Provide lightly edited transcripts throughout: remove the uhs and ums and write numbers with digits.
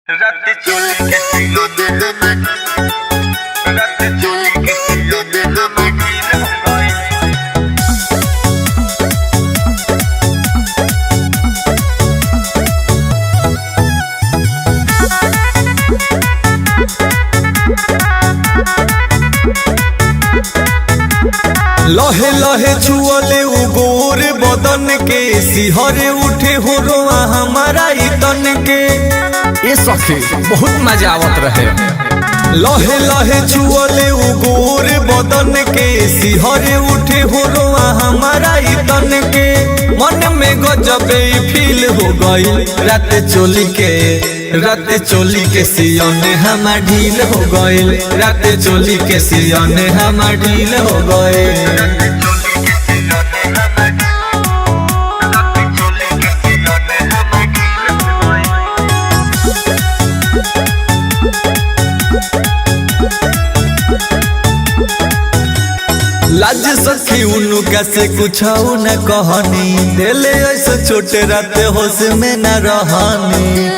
रात चोली के सियो दिल में रात चोली के सियो दिल में ढील हो गई। लहे लहे छुअले उ गोर बदन के सिहरे उठे हो रोआ हमारा ई तन के। ए सखी बहुत मजा आवत रहे। लहे लहे छुअले उ गोर बदन के सिहरे उठे हो रोआ हमारा ई तन के। मन में गजबे फील हो गई रात चोली के सियोने हम ढील हो गइल। रात चोली के सियोने हम ढील हो गइल। लाज सखी उनका से कुछ न कहनी दिले ऐसा छोटे रात होश में न रहनी।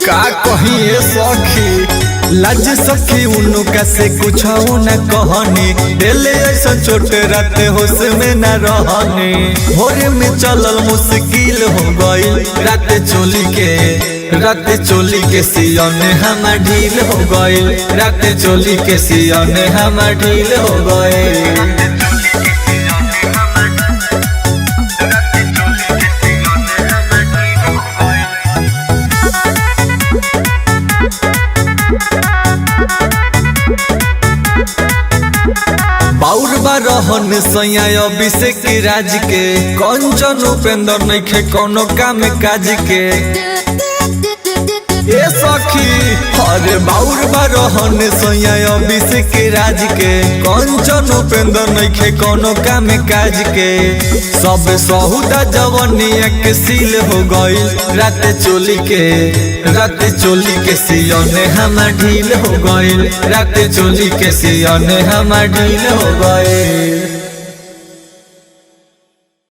का कही सखी लाज सखी उनका से कुछ न कहनी दिले ऐसा छोटे रात होश में न रहनी। भोरे में चलल मुश्किल हो गई रात चोली के सियोने हम ढील हो गइल। रात चोली के सियोने हम ढील हो गइल। बाउर रहन सैया अभिषेक राज के कंचन उपेंद्र नइखे कोनो काम काज के। ए सखी अरे बाउर रहन सैया अभिषेक राज के कंचन उपेंद्र नइखे कोनो काम काज के। सब सहुदा जवनिया के सील हो गइल। रात चोली के सियोने हम ढील हो गइल। रात चोली के सियोने हम ढील हो गइल।